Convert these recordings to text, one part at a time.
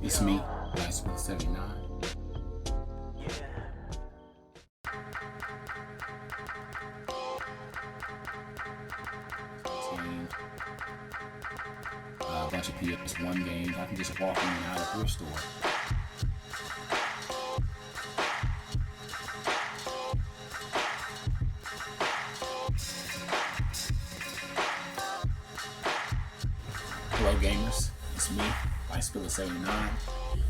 It's me, LIFESPILLER79. A bunch of PS1 games. I can just walk in and out of a thrift store. Hello gamers, it's me, LIFESPILLER79.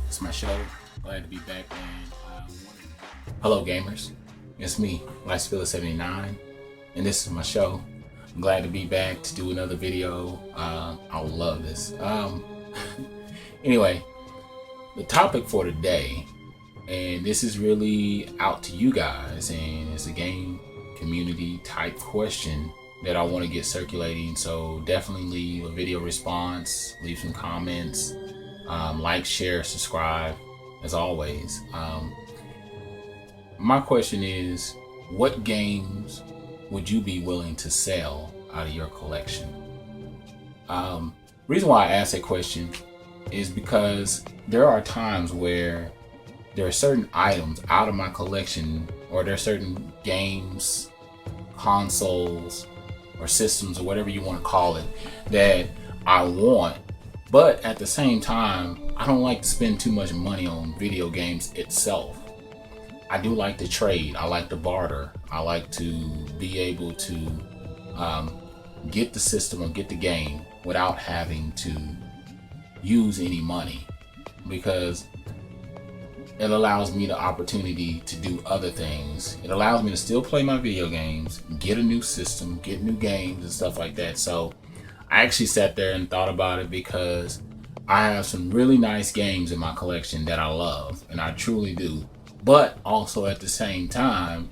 It's my show. Glad to be back, man. Hello gamers, it's me, LIFESPILLER79, and this is my show. I'm glad to be back to do another video. I love this. Anyway, the topic for today, and this is really out to you guys, and it's a game community type question that I want to get circulating. So definitely leave a video response, leave some comments, like, share, subscribe, as always. My question is, what games would you be willing to sell out of your collection? Reason why I ask that question is because there are times where there are certain items out of my collection, or there are certain games, consoles, or systems, or whatever you want to call it, that I want, but at the same time, I don't like to spend too much money on video games itself. I do like to trade. I like to barter. I like to be able to get the system or get the game without having to use any money, because it allows me the opportunity to do other things. It allows me to still play my video games, get a new system, get new games and stuff like that. So I actually sat there and thought about it, because I have some really nice games in my collection that I love, and I truly do. But also at the same time,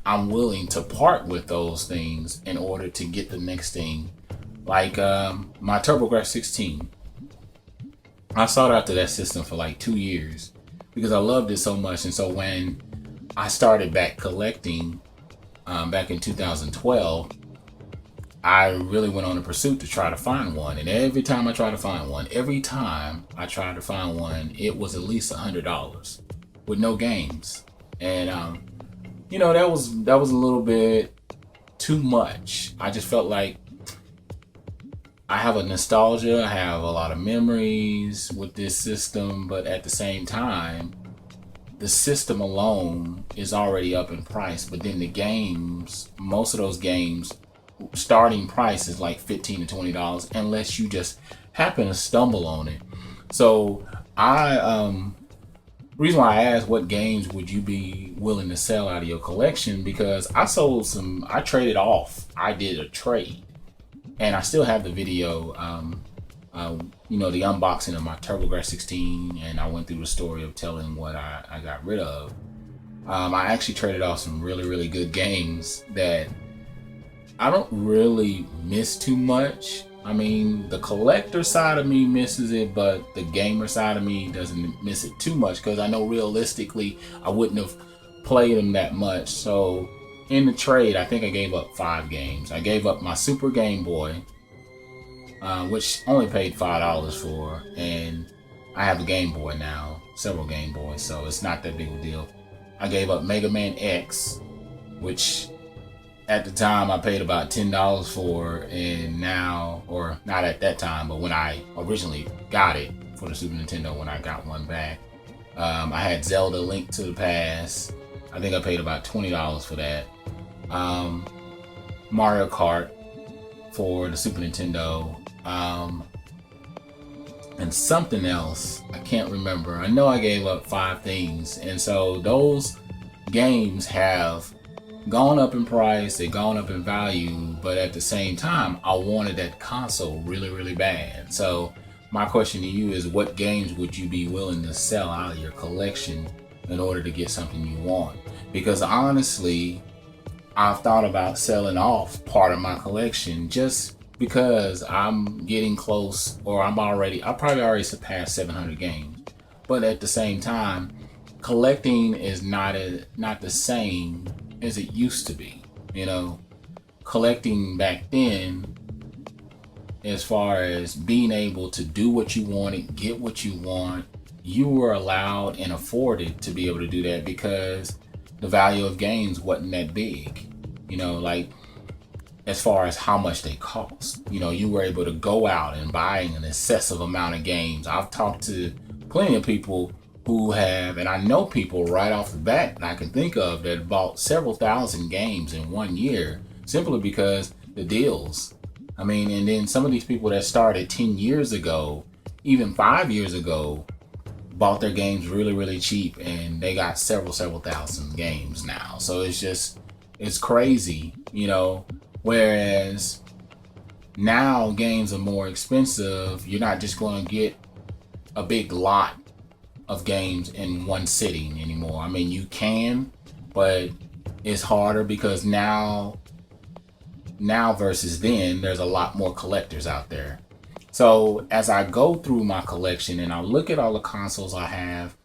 I'm willing to part with those things in order to get the next thing. Like my TurboGrafx-16. I sought after that system for like 2 years because I loved it so much. And so when I started back collecting back in 2012, I really went on a pursuit to try to find one. And every time I tried to find one, it was at least $100 with no games. And you know, that was a little bit too much. I just felt like I have a nostalgia, I have a lot of memories with this system, but at the same time, the system alone is already up in price. But then the games, most of those games, starting price is like $15 to $20 unless you just happen to stumble on it. So reason why I asked what games would you be willing to sell out of your collection, because I traded off. I did a trade, and I still have the video, you know, the unboxing of my TurboGrafx-16, and I went through the story of telling what I got rid of. I actually traded off some really, really good games that I don't really miss too much. I mean, the collector side of me misses it, but the gamer side of me doesn't miss it too much, because I know realistically I wouldn't have played them that much. So in the trade, I think I gave up 5 games. I gave up my Super Game Boy, which only paid $5 for, and I have a Game Boy now, several Game Boys, so it's not that big of a deal. I gave up Mega Man X, which at the time I paid about $10 for, and now, or not at that time, but when I originally got it for the Super Nintendo, when I got one back, I had Zelda Link to the Past. I think I paid about $20 for that. Mario Kart for the Super Nintendo, and something else I can't remember. I know I gave up 5 things, and so those games have gone up in price, they've gone up in value, but at the same time, I wanted that console really, really bad. So my question to you is, what games would you be willing to sell out of your collection in order to get something you want? Because honestly, I've thought about selling off part of my collection just because I'm getting close, or I probably already surpassed 700 games. But at the same time, collecting is not the same as it used to be. You know, collecting back then, as far as being able to do what you wanted, get what you want, you were allowed and afforded to be able to do that because the value of games wasn't that big. You know, like as far as how much they cost. You know, you were able to go out and buy an excessive amount of games. I've talked to plenty of people who have, and I know people right off the bat that I can think of that bought several thousand games in 1 year simply because the deals. I mean, and then some of these people that started 10 years ago, even 5 years ago, bought their games really, really cheap, and they got several thousand games now. So it's crazy, you know. Whereas now games are more expensive. You're not just going to get a big lot of games in one sitting anymore. I mean, you can, but it's harder because now versus then, there's a lot more collectors out there. So as I go through my collection and I look at all the consoles I have,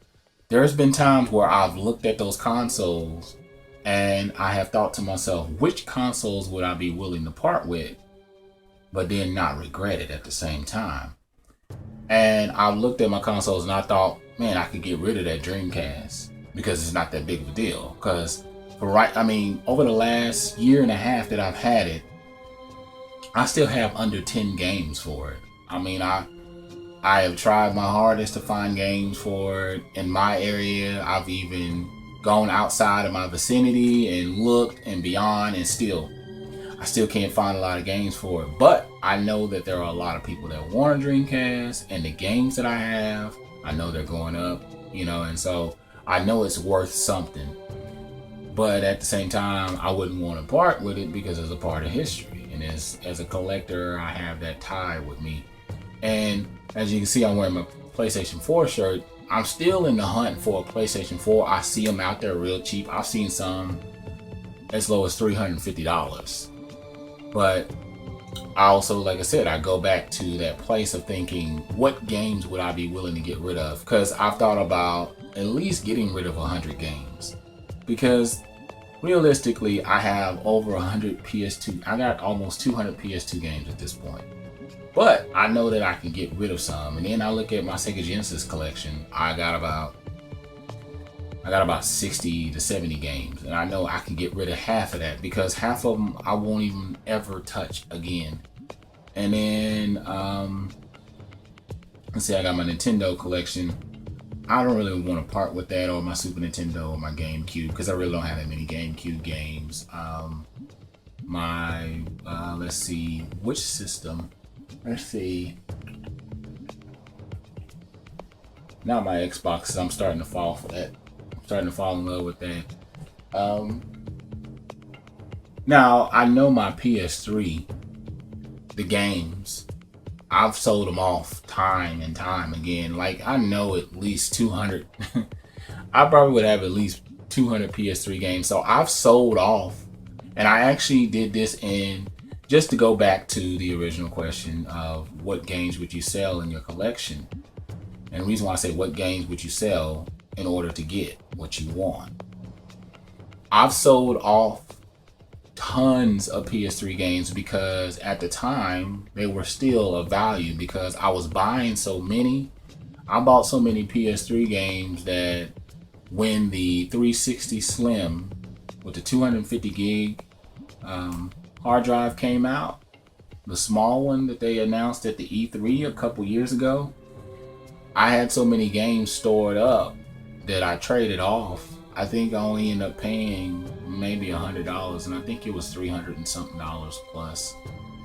there's been times where I've looked at those consoles and I have thought to myself, which consoles would I be willing to part with, but then not regret it at the same time? And I looked at my consoles and I thought, man, I could get rid of that Dreamcast because it's not that big of a deal. Because over the last year and a half that I've had it, I still have under 10 games for it. I mean, I have tried my hardest to find games for it in my area. I've even gone outside of my vicinity and looked and beyond, and I still can't find a lot of games for it. But I know that there are a lot of people that want a Dreamcast, and the games that I have, I know they're going up, you know, and so I know it's worth something. But at the same time, I wouldn't want to part with it because it's a part of history. And as a collector, I have that tie with me. And as you can see, I'm wearing my PlayStation 4 shirt. I'm still in the hunt for a PlayStation 4. I see them out there real cheap. I've seen some as low as $350. But I also, like I said, I go back to that place of thinking, what games would I be willing to get rid of? Because I've thought about at least getting rid of 100 games. Because realistically, I have over 100 PS2. I got almost 200 PS2 games at this point. But I know that I can get rid of some. And then I look at my Sega Genesis collection. I got about 60 to 70 games. And I know I can get rid of half of that because half of them I won't even ever touch again. And then, let's see, I got my Nintendo collection. I don't really want to part with that, or my Super Nintendo or my GameCube, because I really don't have that many GameCube games. Let's see, which system? Let's see. Now my Xbox, 'cause I'm starting to fall for that. I'm starting to fall in love with that. Now I know my PS3, the games, I've sold them off time and time again. Like, I know at least 200. I probably would have at least 200 PS3 games. So I've sold off. And I actually did this just to go back to the original question of what games would you sell in your collection. And the reason why I say what games would you sell in order to get what you want. I've sold off tons of PS3 games because at the time they were still of value because I was buying so many. I bought so many PS3 games that when the 360 Slim with the 250 gig hard drive came out, the small one that they announced at the E3 a couple years ago, I had so many games stored up that I traded off. I think I only ended up paying maybe $100, and I think it was $300 and something plus.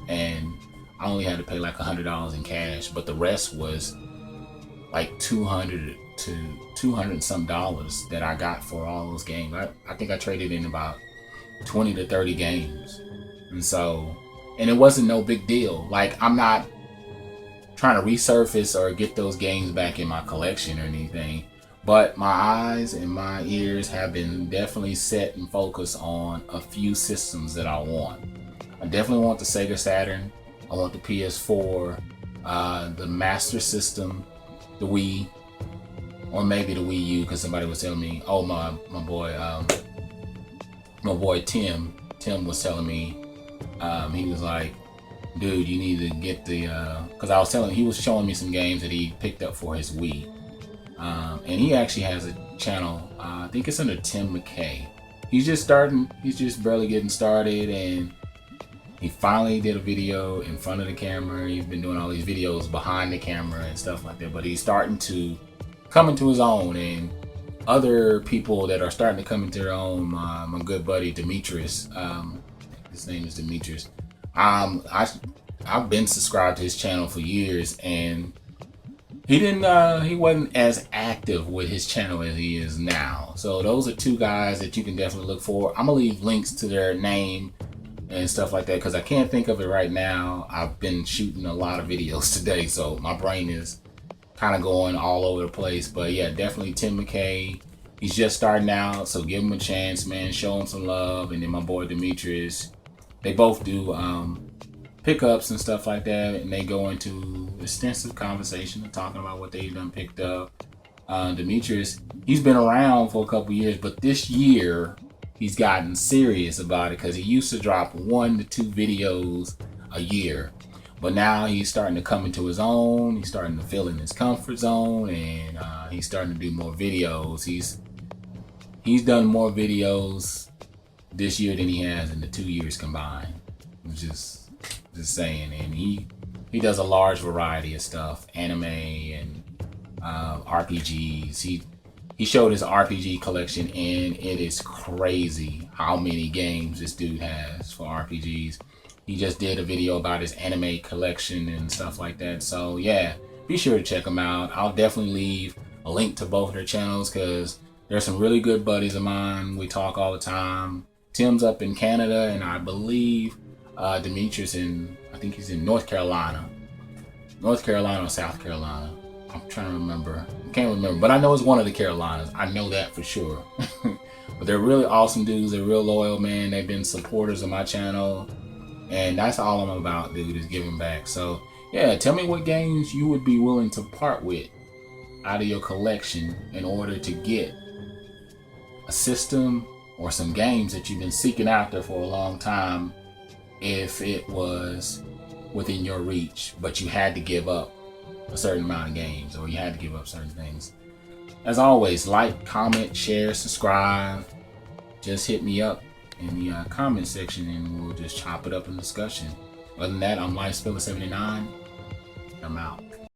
And I only had to pay like $100 in cash, but the rest was like $200 and some dollars that I got for all those games. I think I traded in about 20 to 30 games. And it wasn't no big deal. Like, I'm not trying to resurface or get those games back in my collection or anything. But my eyes and my ears have been definitely set and focused on a few systems that I want. I definitely want the Sega Saturn. I want the PS4, the Master System, the Wii, or maybe the Wii U, because somebody was telling me, oh, my boy Tim was telling me, he was like, dude, you need to get the, because he was showing me some games that he picked up for his Wii. And he actually has a channel. I think it's under Tim McKay. He's just starting. He's just barely getting started, and he finally did a video in front of the camera. He's been doing all these videos behind the camera and stuff like that. But he's starting to come into his own, and other people that are starting to come into their own. My good buddy Demetrius. His name is Demetrius. I've been subscribed to his channel for years, and he wasn't as active with his channel as he is now. So those are two guys that you can definitely look for. I'm gonna leave links to their name and stuff like that because I can't think of it right now. I've been shooting a lot of videos today, so my brain is kind of going all over the place. But yeah, definitely Tim McKay. He's just starting out, so give him a chance, man. Show him some love. And then my boy Demetrius, they both do pickups and stuff like that, and they go into extensive conversation and talking about what they done picked up. Demetrius, he's been around for a couple years, but this year he's gotten serious about it because he used to drop 1 to 2 videos a year, but now he's starting to come into his own. He's starting to feel in his comfort zone, and he's starting to do more videos. He's done more videos this year than he has in the 2 years combined. Just saying. And he does a large variety of stuff, anime and RPGs. He showed his RPG collection, and it is crazy how many games this dude has for RPGs. He just did a video about his anime collection and stuff like that. So yeah, be sure to check him out. I'll definitely leave a link to both of their channels because there's some really good buddies of mine. We talk all the time. Tim's up in Canada, and I believe Demetrius I think he's in North Carolina or South Carolina. I'm trying to remember. I can't remember, but I know it's one of the Carolinas. I know that for sure. But they're really awesome dudes. They're real loyal, man. They've been supporters of my channel, and that's all I'm about, dude, is giving back. So yeah, tell me what games you would be willing to part with out of your collection in order to get a system or some games that you've been seeking after for a long time, if it was within your reach, but you had to give up a certain amount of games, or you had to give up certain things. As always, like, comment, share, subscribe. Just hit me up in the comment section, and we'll just chop it up in discussion. Other than that, I'm LIFESPILLER79. I'm out.